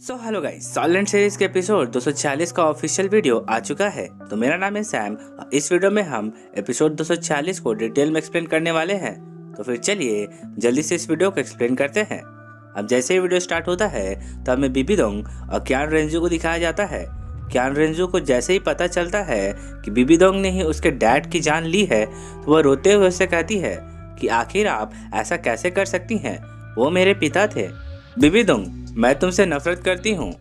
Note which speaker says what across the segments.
Speaker 1: Hello guys, solid series के episode 246 का official video आ चुका है। तो मेरा नाम है सैम और इस वीडियो में हम एपिसोड 246 को डिटेल में एक्सप्लेन करने वाले हैं। तो फिर चलिए जल्दी से इस वीडियो को एक्सप्लेन करते हैं। अब जैसे ही वीडियो स्टार्ट होता है तो हमें बीबीडोंग और क्यान रेंजू को दिखाया जाता है। क्यान रेंजू को जैसे ही पता चलता है कि बीबीडोंग ने ही उसके डैड की जान ली है तो वह रोते हुए उससे कहती है कि आखिर आप ऐसा कैसे कर सकती हैं, वो मेरे पिता थे। बीबीडोंग, मैं तुमसे नफरत करती हूँ,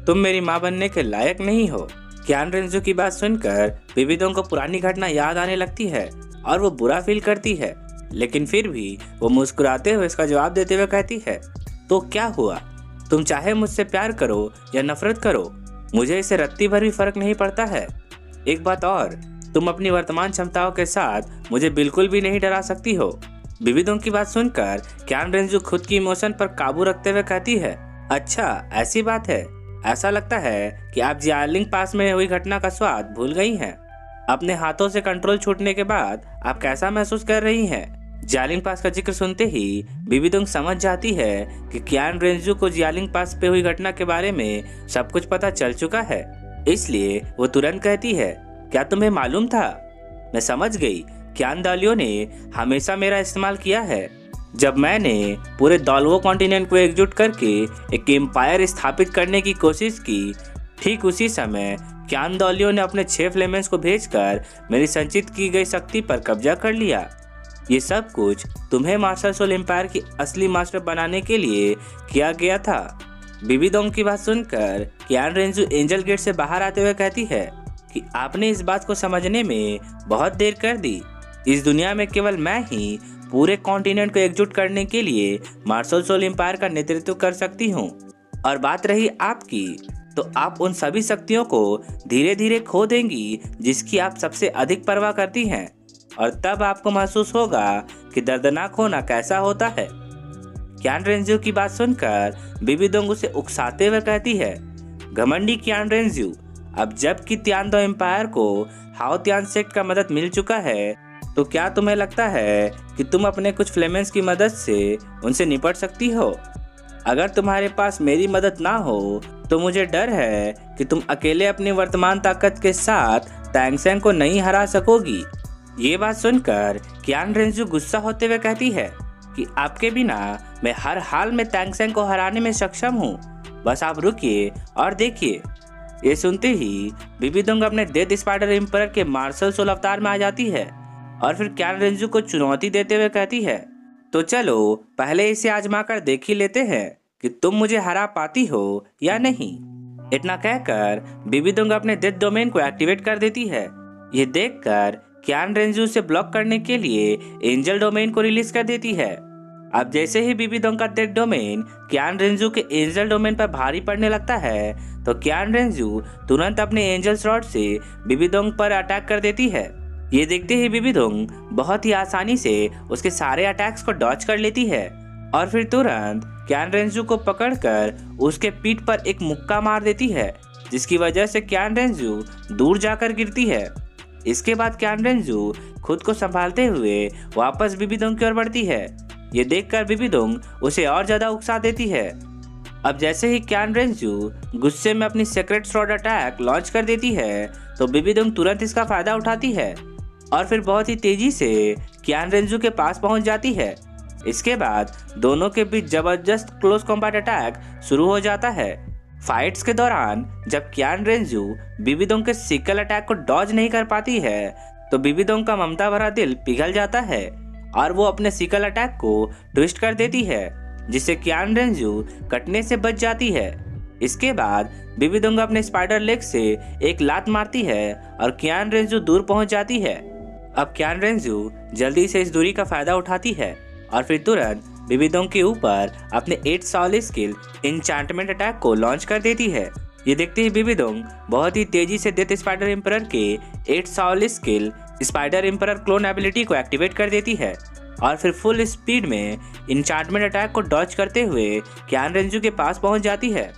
Speaker 1: तुम मेरी माँ बनने के लायक नहीं हो। क्यान रेंजू की बात सुनकर बीबीडोंग को पुरानी घटना याद आने लगती है और वो बुरा फील करती है, लेकिन फिर भी वो मुस्कुराते हुए इसका जवाब देते हुए कहती है, तो क्या हुआ, तुम चाहे मुझसे प्यार करो या नफरत करो, मुझे इससे रत्ती भर भी फर्क नहीं पड़ता है। एक बात और, तुम अपनी वर्तमान क्षमताओं के साथ मुझे बिल्कुल भी नहीं डरा सकती हो। बीबीडोंग की बात सुनकर क्यान रेंजू खुद की इमोशन पर काबू रखते हुए कहती है, अच्छा ऐसी बात है, ऐसा लगता है कि आप जियालिंग पास में हुई घटना का स्वाद भूल गई हैं। अपने हाथों से कंट्रोल छूटने के बाद आप कैसा महसूस कर रही हैं? जियालिंग पास का जिक्र सुनते ही बीबीडोंग समझ जाती है कि क्यान रेंजू को जियालिंग पास पे हुई घटना के बारे में सब कुछ पता चल चुका है। इसलिए वो तुरंत कहती है, क्या तुम्हें मालूम था? मैं समझ गई, क्यान दालियों ने हमेशा मेरा इस्तेमाल किया है। जब मैंने पूरे दौलवो कॉन्टिनेंट को एकजुट करके एक एम्पायर स्थापित करने की कोशिश की, ठीक उसी समय क्यान दालियों ने अपने 6 फ्लेमेंस को भेजकर मेरी संचित की गई शक्ति पर कब्जा कर लिया। ये सब कुछ तुम्हें मार्शल सोल एम्पायर की असली मास्टर बनाने के लिए किया गया था। बीबीडोंग की बात सुनकर क्यान रेंजू एंजल गेट से बाहर आते हुए कहती है कि आपने इस बात को समझने में बहुत देर कर दी। इस दुनिया में केवल मैं ही पूरे कॉन्टिनेंट को एकजुट करने के लिए मार्शल सोल एम्पायर का नेतृत्व कर सकती हूँ। और बात रही आपकी, तो आप उन सभी शक्तियों को धीरे धीरे खो देंगी जिसकी आप सबसे अधिक परवाह करती हैं, और तब आपको महसूस होगा कि दर्दनाक होना कैसा होता है। क्यान रेंजू की बात सुनकर बीबीडोंग उसे उकसाते हुए कहती है, घमंडी क्यान रेंजू, अब जबकि त्यानदो एम्पायर को हाओ त्यान सेक्ट का मदद मिल चुका है, तो क्या तुम्हें लगता है कि तुम अपने कुछ फ्लेमेंस की मदद से उनसे निपट सकती हो? अगर तुम्हारे पास मेरी मदद ना हो तो मुझे डर है कि तुम अकेले अपनी वर्तमान ताकत के साथ तैंग सेंग को नहीं हरा सकोगी। ये बात सुनकर क्यान रेंजू गुस्सा होते हुए कहती है कि आपके बिना मैं हर हाल में तैंग सेंग को हराने में सक्षम हूँ, बस आप रुकिए और देखिए। ये सुनते ही बीबीडोंग अपने डेथ स्पाइडर एम्परर के मार्शल सोल अवतार में आ जाती है और फिर क्यान रेंजू को चुनौती देते हुए कहती है, तो चलो पहले इसे आजमा कर देख ही लेते हैं कि तुम मुझे हरा पाती हो या नहीं। इतना कहकर बीबीडोंग अपने डेथ डोमेन को एक्टिवेट कर देती है। ये देखकर क्यान रेंजू से ब्लॉक करने के लिए एंजल डोमेन को रिलीज कर देती है। अब जैसे ही बीबीडोंग का डेथ डोमेन क्यान रेंजू के एंजल डोमेन पर भारी पड़ने लगता है, तो क्यान रेंजू तुरंत अपने एंजल शॉट से बीबीडोंग पर अटैक कर देती है। ये देखते ही बीबीडोंग बहुत ही आसानी से उसके सारे अटैक्स को डॉच कर लेती है और फिर तुरंत क्यान रेंजू को पकड़कर उसके पीठ पर एक मुक्का मार देती है, जिसकी वजह से क्यान रेंजू दूर जाकर गिरती है। इसके बाद क्यान रेंजू खुद को संभालते हुए वापस बीबीडोंग की ओर बढ़ती है। ये देखकर बीबीडोंग उसे और ज्यादा उकसा देती है। अब जैसे ही क्यान रेंजू गुस्से में अपनी सीक्रेट स्वॉर्ड अटैक लॉन्च कर देती है, तो बीबीडोंग तुरंत इसका फायदा उठाती है और फिर बहुत ही तेजी से क्यान रेंजू के पास पहुंच जाती है। इसके बाद दोनों के बीच जबरदस्त क्लोज कॉम्बैट अटैक शुरू हो जाता है। फाइट्स के दौरान जब क्यान रेंजू बीबीडोंग के सिकल अटैक को डॉज नहीं कर पाती है, तो बीबीडोंग का ममता भरा दिल पिघल जाता है और वो अपने सिकल अटैक को ट्विस्ट कर देती है, जिससे क्यान रेंजू कटने से बच जाती है। इसके बाद बीबीडोंग अपने स्पाइडर लेग से एक लात मारती है और क्यान रेंजू दूर पहुंच जाती है। अब क्यान रेंजू जल्दी से इस दूरी का फायदा उठाती है और फिर तुरंत बीबीडोंग के ऊपर अपने 8 सॉल स्किल एन्चेंटमेंट अटैक को लॉन्च कर देती है। ये देखते ही बीबीडोंग बहुत ही तेजी से डेथ स्पाइडर एम्परर के 8 soul skill Spider Emperor clone ability को एक्टिवेट कर देती है और फिर फुल स्पीड में एन्चेंटमेंट अटैक को डॉच करते हुए क्यान रेंजू के पास पहुंच जाती है।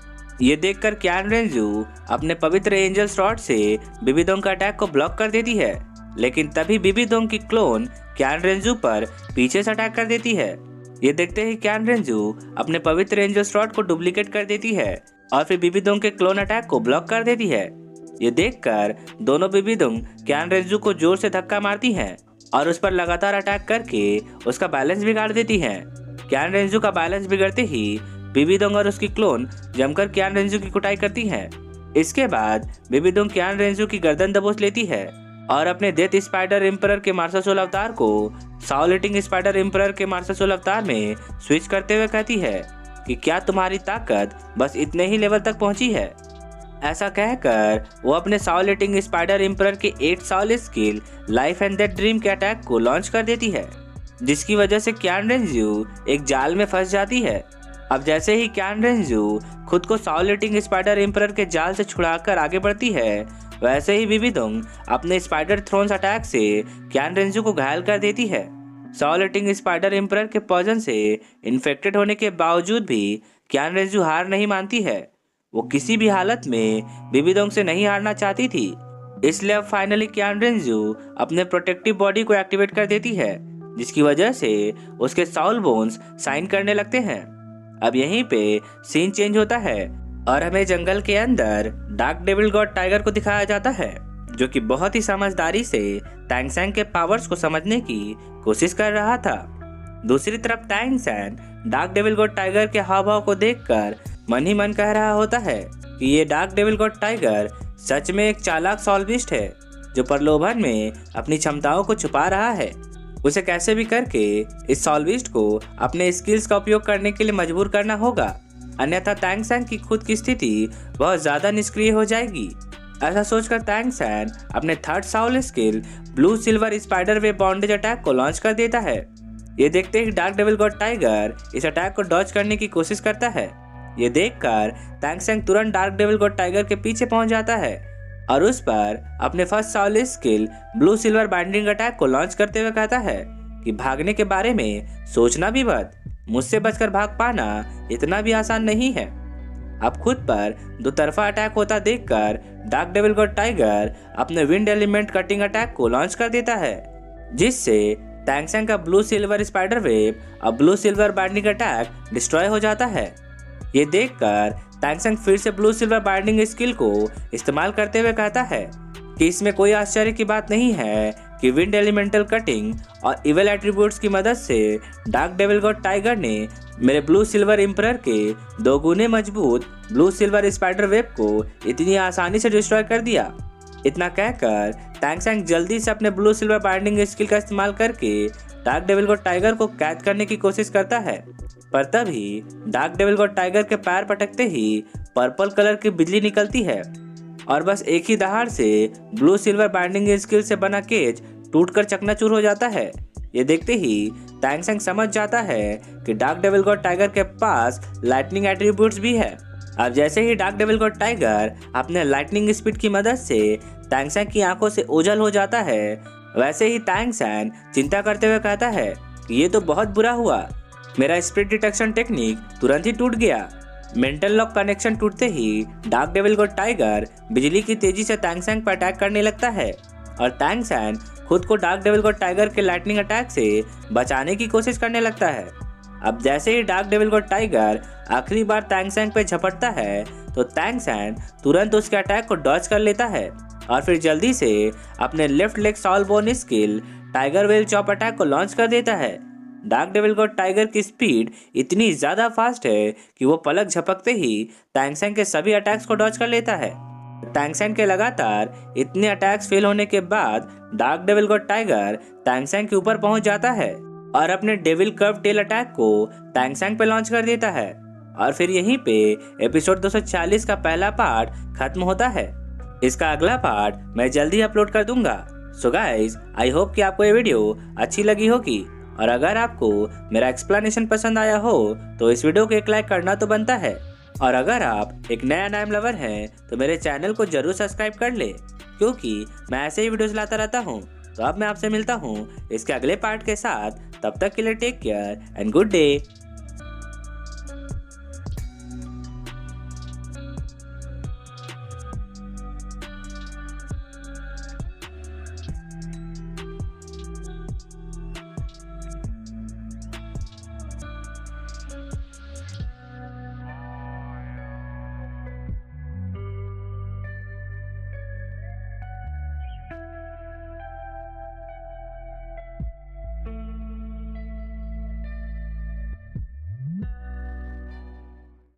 Speaker 1: ये देखकर क्यान रेंजू अपने पवित्र एंजल शॉट से बीबीडोंग का अटैक को ब्लॉक कर देती है, लेकिन तभी बीबीडोंग की क्लोन क्यान रेंजू पर पीछे से अटैक कर देती है। ये देखते ही क्यान रेंजू अपने पवित्र एंजल शॉट को डुप्लीकेट कर देती है, और फिर बीबीडोंग के क्लोन अटैक को ब्लॉक कर देती है। ये देखकर दोनों बीबीडोंग क्यान रेंजू को जोर से धक्का मारती हैं और उस पर लगातार अटैक करके उसका बैलेंस बिगाड़ देती हैं। क्यान रेंजू का बैलेंस बिगड़ते ही बीबीडोंग और उसकी क्लोन जमकर क्यान रेंजू की कुटाई करती हैं। इसके बाद बीबीडोंग क्यान रेंजू की गर्दन दबोच लेती है और अपने डेथ स्पाइडर एम्परर के मार्शल सोल अवतार को साउल ईटिंग स्पाइडर एम्परर के मार्शल सोल अवतार में स्विच करते हुए कहती है कि क्या तुम्हारी ताकत बस इतने ही लेवल तक पहुंची है। ऐसा कहकर वो अपने साउल ईटिंग स्पाइडर एम्परर के 8 Saul skill life and death dream के अटैक को लॉन्च कर देती है, जिसकी वजह से क्यान रेंजू एक जाल में फंस जाती है। अब जैसे ही क्यान रेंजू खुद को साउल ईटिंग स्पाइडर एम्परर के जाल से छुड़ाकर आगे बढ़ती है, वैसे ही बीबीडोंग अपने स्पाइडर थ्रोन्स अटैक से क्यान रेंजू को घायल कर देती है। साउल ईटिंग स्पाइडर एम्परर के पॉइजन से इन्फेक्टेड होने के बावजूद भी क्यान रेंजू हार नहीं मानती है। वो किसी भी हालत में बीबीडोंग से नहीं हारना चाहती थी, इसलिए अब फाइनली क्यान रेंजू अपने प्रोटेक्टिव बॉडी को एक्टिवेट कर देती है, जिसकी वजह से उसके साउल बोन्स साइन करने लगते हैं। अब यहीं पे सीन चेंज होता है और हमें जंगल के अंदर डार्क डेविल गॉड टाइगर को दिखाया जाता है, जो कि बहुत ही समझदारी से तैंग सैंग के पावर्स को समझने की कोशिश कर रहा था। दूसरी तरफ Tang Sang dark devil god tiger के हाव भाव को देखकर मन ही मन कह रहा होता है कि ये डार्क डेविल गॉड टाइगर सच में एक चालाक सॉल्विस्ट है, जो प्रलोभन में अपनी क्षमताओं को छुपा रहा है। उसे कैसे भी करके इस सॉल्विस्ट को अपने स्किल्स का उपयोग करने के लिए मजबूर करना होगा, अन्यथा तैंग सैंग की खुद की स्थिति बहुत ज्यादा निष्क्रिय हो जाएगी। ऐसा सोचकर तैंग सैंग अपने third Saul skill blue silver spider web bondage attack को लॉन्च कर देता है। ये देखते ही डार्क डेविल गॉड टाइगर इस अटैक को डॉज करने की कोशिश करता है। ये देखकर तैंग सैंग तुरंत डार्क डेविल गॉड टाइगर के पीछे पहुंच जाता है और उस पर अपने first Saul skill blue silver binding attack को लॉन्च करते हुए कहता है कि भागने के बारे में सोचना भी मत, मुझसे बचकर भाग पाना इतना भी आसान नहीं है। अब खुद पर दो तरफा अटैक होता देखकर डार्क डेविल गॉड टाइगर अपने विंड एलिमेंट कटिंग अटैक को लॉन्च कर देता है, जिससे तैंग सैंग का ब्लू सिल्वर स्पाइडर वेब और blue silver binding attack destroy हो जाता है। ये देखकर तैंग सैंग फिर से ब्लू सिल्वर बाइंडिंग स्किल को इस्तेमाल करते हुए कहता है कि इसमें कोई आश्चर्य की बात नहीं है कि विंड एलिमेंटल कटिंग और इवल एट्रीब्यूट्स की मदद से डार्क डेविल गॉड टाइगर ने मेरे ब्लू सिल्वर एम्परर के 2 गुने मजबूत ब्लू सिल्वर स्पाइडर वेब को इतनी आसानी से डिस्ट्रॉय कर दिया। इतना कहकर तैंग सैंग जल्दी से अपने ब्लू सिल्वर बाइंडिंग स्किल का इस्तेमाल करके डार्क डेविल गॉड टाइगर को कैद करने की कोशिश करता है, पर तभी डार्क डेविल गॉड टाइगर के पैर पटकते ही पर्पल कलर की बिजली निकलती है और बस एक ही दहाड़ से ब्लू सिल्वर बाइंडिंग स्किल से बना केज टूटकर चकनाचूर हो जाता है। ये देखते ही तैंग सैंग समझ जाता है कि डार्क डेविल गॉड टाइगर के पास लाइटनिंग एट्रीब्यूट्स भी है। अब जैसे ही डार्क डेविल गॉड टाइगर अपने लाइटनिंग स्पीड की मदद से तैंग सैंग की आंखों से ओझल हो जाता है, वैसे ही तैंग सैंग चिंता करते हुए कहता है कि ये तो बहुत बुरा हुआ, मेरा स्प्रिट डिटेक्शन टेक्निक तुरंत ही टूट गया। मेंटल लॉक कनेक्शन टूटते ही डार्क डेविल गॉड टाइगर बिजली की तेजी से तैंग सैंग पर अटैक करने लगता है और तैंग सैंग खुद को डार्क डेविल गॉड टाइगर के लाइटनिंग अटैक से बचाने की कोशिश करने लगता है। अब जैसे ही डार्क डेविल गॉड टाइगर आखिरी बार तैंग सैंग पे झपटता है तो तैंग सैंग तुरंत उसके अटैक को डॉज कर लेता है और फिर जल्दी से अपने left leg Saul bone skill tiger well chop attack को लॉन्च कर देता है। डार्क डेविल गॉड टाइगर की स्पीड इतनी ज्यादा फास्ट है कि वो पलक झपकते ही तैंग सैंग के सभी अटैक्स को डॉज कर लेता है। तैंग सैंग के लगातार इतने अटैक्स फेल होने के बाद dark devil god tiger Tang Sang के ऊपर पहुंच जाता है और अपने डेविल कर्व टेल अटैक को तैंग सैंग पे लॉन्च कर देता है और फिर यहीं पे एपिसोड 240 का पहला पार्ट खत्म होता है। इसका अगला पार्ट मैं जल्दी अपलोड कर दूंगा। सो गाइस, आई होप कि आपको ये वीडियो अच्छी लगी होगी और अगर आपको मेरा एक्सप्लेनेशन पसंद आया हो तो इस वीडियो को एक लाइक करना तो बनता है और अगर आप एक नया नाइम लवर हैं तो मेरे चैनल को जरूर सब्सक्राइब कर ले, क्योंकि मैं ऐसे ही वीडियोस लाता रहता हूँ। तो अब मैं आपसे मिलता हूँ इसके अगले पार्ट के साथ, तब तक के लिए take care and good day.